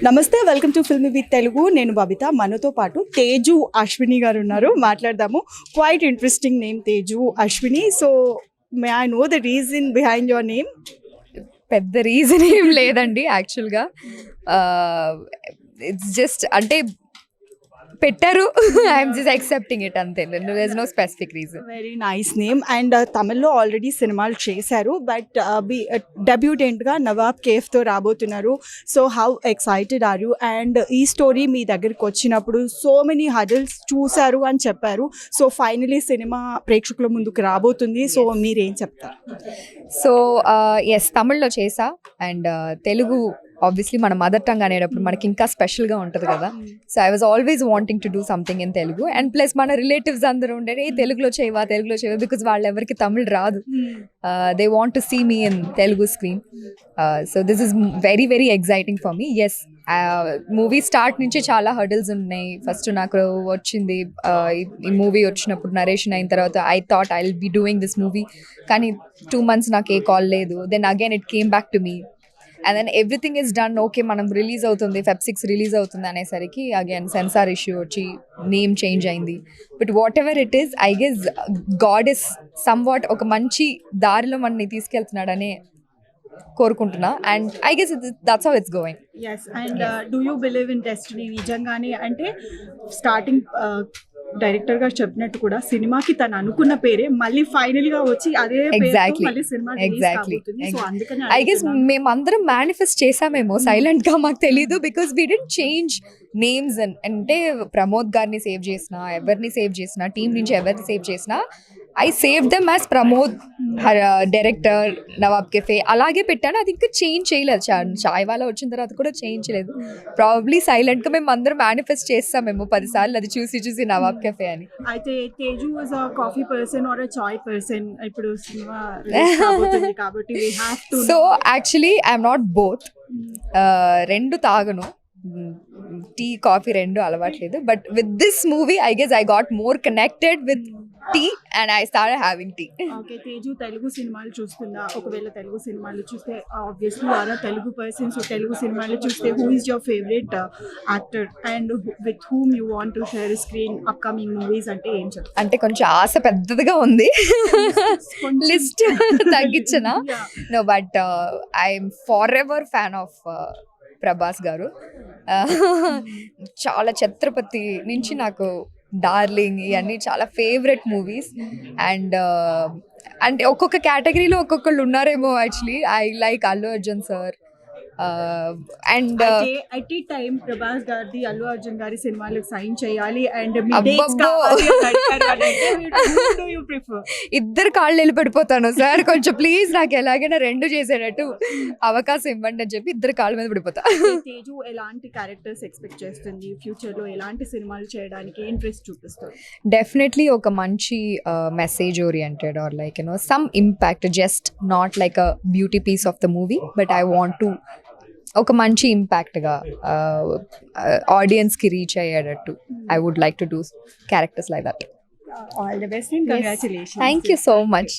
నమస్తే, welcome to film with Telugu. నేను బబిత. మనతో పాటు తేజు అశ్విని గారు ఉన్నారు. మాట్లాడదాము. Quite interesting name, Teju Ashwini. So may I know the reason behind your name? పెద్ద రీజన్ ఏం లేదండి యాక్చువల్గా. ఇట్స్ జస్ట్ అంటే పెట్టారు, ఐఎమ్ జస్ట్ యాక్సెప్టింగ్ ఇట్ అంతే. There is no specific reason. Very nice name. And తమిళ్లో ఆల్రెడీ సినిమాలు చేశారు, బట్ డెబ్యూటెంట్గా నవాబ్ కేఫ్తో రాబోతున్నారు. So how excited are you? And ఈ స్టోరీ మీ దగ్గరికి వచ్చినప్పుడు సో మెనీ హడల్స్ చూశారు అని చెప్పారు. సో ఫైనలీ సినిమా ప్రేక్షకుల ముందుకు రాబోతుంది. సో మీరేం చెప్తారు? సో ఎస్, తమిళ్లో చేసా. అండ్ తెలుగు ఆబ్వియస్లీ మన మదర్ టంగ్ అనేటప్పుడు మనకి ఇంకా స్పెషల్గా ఉంటుంది కదా. So I was always wanting to do something in Telugu. And plus మన రిలేటివ్స్ అందరూ ఉండేది తెలుగులో చేయవా బికాజ్ వాళ్ళు ఎవరికి తమిళ్ రాదు. They want to see me in Telugu screen. So this is very very exciting for me. Yes, movie start నుంచి చాలా హర్డిల్స్ ఉన్నాయి. ఫస్ట్ నాకు వచ్చింది ఈ మూవీ వచ్చినప్పుడు నరేషన్ అయిన తర్వాత I thought I will be doing this movie. కానీ 2 months నాకు ఏ కాల్ లేదు. Then again it came back to me. And then everything is done. Okay, మనం రిలీజ్ అవుతుంది, Feb 6 రిలీజ్ అవుతుంది అనేసరికి అగైన్ సెన్సార్ ఇష్యూ వచ్చి నేమ్ చేంజ్ అయింది. But whatever it is, I guess God is somewhat ఒక మంచి దారిలో మనని తీసుకెళ్తున్నాడని కోరుకుంటున్నా. And I guess that's how it's going. Yes. And do you believe in destiny? నిజంగానే అంటే స్టార్టింగ్ డైరెక్టర్ గారు చెప్పినట్టు కూడా సినిమాకి తను అనుకున్న పేరే మళ్ళీ ఫైనల్ గా వచ్చి అదే ఐ గెస్ మేమందరం మేనిఫెస్ట్ చేసామేమో సైలెంట్ గా, మాకు తెలీదు. Because we didn't change names. అంటే ప్రమోద్ గారిని సేవ్ చేసినా, ఎవరిని సేవ్ చేసినా, టీం నుంచి ఎవరిని సేవ్ చేసినా, I save them as Pramod, director, Nawab cafe అలాగే పెట్టాను. అది ఇంకా చేంజ్ చేయలేదు. చాయ్ వాలా వచ్చిన తర్వాత కూడా చేంజ్ చేయలేదు. ప్రాబబ్లీ సైలెంట్ గా మేము అందరం మేనిఫెస్ట్ చేస్తామేమో 10 సార్లు అది చూసి నవాబ్ కెఫే అని. అయితే Teju was a coffee person or a chai person? ఇప్పుడు సినిమా రిలీజ్ కాబోతుంది కాబట్టి we have to. So actually I'm not both. రెండు తాగను, టీ కాఫీ రెండు అలవాట్లేదు. But with this movie I guess I got more connected with tea and I started having tea. Okay, Teju Telugu సినిమాలు చూస్తుందా? ఒకవేళ తెలుగు సినిమాలు చూస్తే obviously are Telugu person. So Telugu సినిమాలు చూస్తే who is your favourite actor and with whom you want to share screen upcoming movies? అంటే ఏం చెప్తారు? అంటే కొంచెం ఆశ పెద్దదిగా ఉంది, లిస్ట్ తగ్గించనా? No, but I'm forever fan of Prabhas garu. చాలా ఛత్రపతి నుంచి నాకు డార్లింగ్ ఇవన్నీ చాలా ఫేవరెట్ మూవీస్. అండ్ అంటే ఒక్కొక్క కేటగిరీలో ఒక్కొక్కళ్ళు ఉన్నారేమో. Actually I like Allu Arjun sir. And at ఈ టైం ప్రభాస్ గారి అల్లు అర్జున్ గారి సినిమాలకు సైన్ చేయాలి అండ్ ఇద్దరు కాళ్ళు నిలబడిపోతాను సార్, కొంచెం ప్లీజ్ నాకు ఎలాగైనా రెండు చేసేటట్టు అవకాశం ఇవ్వండి అని చెప్పి ఇద్దరు కాళ్ళ మీద పడిపోతా. తేజు ఎలాంటి క్యారెక్టర్స్ ఎక్స్పెక్ట్ చేస్తుంది? ఫ్యూచర్ లో ఎలాంటి సినిమాలు చేయడానికి ఇంట్రెస్ట్ చూపిస్తారు? డెఫినెట్లీ ఒక మంచి message oriented or like some impact, just not like a beauty piece of the movie, but I want to ఒక మంచి ఇంపాక్ట్గా ఆడియన్స్కి రీచ్ అయ్యేటట్టు I would like to do characters like that. All the best and congratulations. Thank you so much.